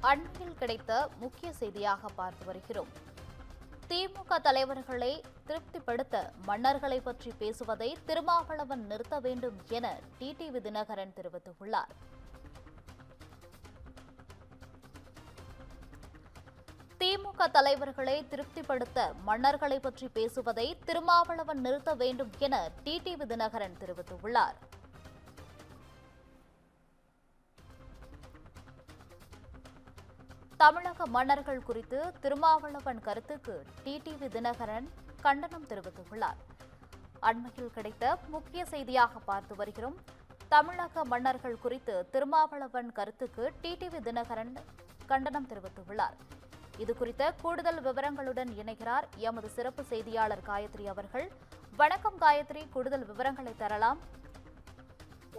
அண்மையில் கிடைத்த முக்கிய செய்தியாக பார்த்து வருகிறோம். திமுக தலைவர்களை திருப்திப்படுத்த மன்னர்களை பற்றி பேசுவதை திருமாவளவன் நிறுத்த வேண்டும் என டிடிவி தினகரன் தெரிவித்துள்ளார். திமுக தலைவர்களை திருப்திப்படுத்த மன்னர்களை பற்றி பேசுவதை திருமாவளவன் நிறுத்த வேண்டும் என டிடிவி தினகரன் தெரிவித்துள்ளார். தமிழக மன்னர்கள் குறித்து திருமாவளவன் கருத்துக்கு டிடிவி தினகரன் கண்டனம் தெரிவித்துள்ளார். அண்மையில் கிடைத்த முக்கிய செய்தியாக பார்த்து வருகிறோம். தமிழக மன்னர்கள் குறித்து திருமாவளவன் கருத்துக்கு டிடிவி தினகரன் கண்டனம் தெரிவித்துள்ளார். இதுகுறித்த கூடுதல் விவரங்களுடன் இணைகிறார் எமது சிறப்பு செய்தியாளர் காயத்ரி அவர்கள். வணக்கம் காயத்ரி, கூடுதல் விவரங்களை தரலாம்.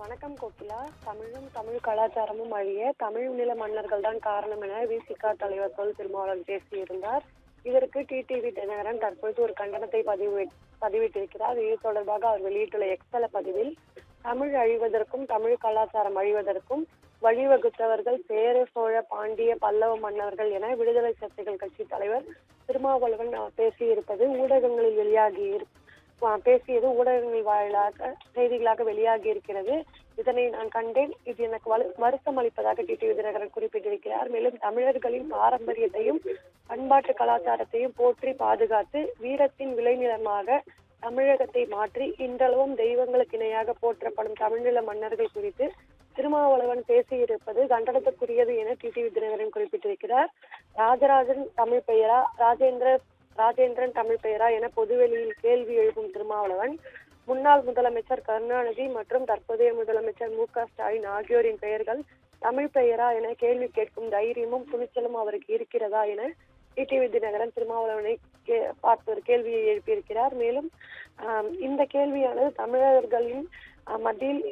வணக்கம் கோகிலா. தமிழும் தமிழ் கலாச்சாரமும் அழிய தமிழ் நில மன்னர்கள் தான் காரணம் என விசிக தலைவர் தொல் திருமாவளவன் பேசியிருந்தார். இதற்கு டிடிவி தினகரன் தற்பொழுது ஒரு கண்டனத்தை பதிவிட்டிருக்கிறார். இது தொடர்பாக அவர் வெளியிட்டுள்ள எக்ஸல பதிவில், தமிழ் அழிவதற்கும் தமிழ் கலாச்சாரம் அழிவதற்கும் வழிவகுத்தவர்கள் சேர, சோழ, பாண்டிய, பல்லவ மன்னர்கள் என விடுதலை சிறுத்தைகள் கட்சி தலைவர் திருமாவளவன் பேசியிருப்பது ஊடகங்கள் வாயிலாக செய்திகளாக வெளியாகி இருக்கிறது. இதனை நான் கண்டேன். இது எனக்கு வருத்தம் அளிப்பதாக டிடிவி தினகரன் குறிப்பிட்டிருக்கிறார். மேலும் தமிழர்களின் பாரம்பரியத்தையும் பண்பாட்டு கலாச்சாரத்தையும் போற்றி பாதுகாத்து வீரத்தின் விளைநிலமாக தமிழகத்தை மாற்றி இன்றளவும் தெய்வங்களுக்கு இணையாக போற்றப்படும் தமிழ்நில மன்னர்கள் குறித்து திருமாவளவன் பேசியிருப்பது கண்டனத்துக்குரியது என டிடிவி தினகரன் குறிப்பிட்டிருக்கிறார். ராஜராஜன் தமிழ் பெயரா, ராஜேந்திரன் தமிழ் பெயரா என பொதுவெளியில் கேள்வி எழுப்பும் திருமாவளவன், முன்னாள் முதலமைச்சர் கருணாநிதி மற்றும் தற்போதைய முதலமைச்சர் மு.க. ஸ்டாலின் ஆகியோரின் பெயர்கள் தமிழ் பெயரா என கேள்வி கேட்கும் தைரியமும் துணிச்சலும் அவருக்கு இருக்கிறதா என டிடிவி தினகரன் திருமாவளவனை பார்த்து ஒரு கேள்வியை எழுப்பியிருக்கிறார். மேலும் இந்த கேள்வியானது தமிழர்களின் மத்தியில்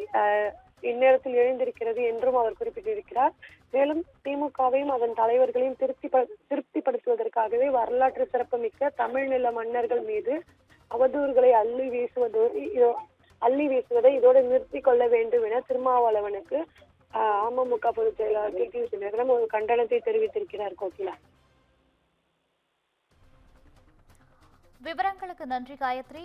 இந்நேரத்தில் எழுந்திருக்கிறது என்றும் அவர் குறிப்பிட்டிருக்கிறார். மேலும் திமுகவையும் அதன் தலைவர்களையும் திருப்திப்படுத்துவதற்காகவே வரலாற்று சிறப்புமிக்க தமிழ் நில மன்னர்கள் மீது அவதூறுகளை அள்ளி வீசுவதை இதோடு நிறுத்திக் கொள்ள வேண்டும் என திருமாவளவனுக்கு அமமுக பொதுச் செயலாளர் டிடிவி தினகரன் ஒரு கண்டனத்தை தெரிவித்திருக்கிறார். கோகிலா, விவரங்களுக்கு நன்றி காயத்ரி.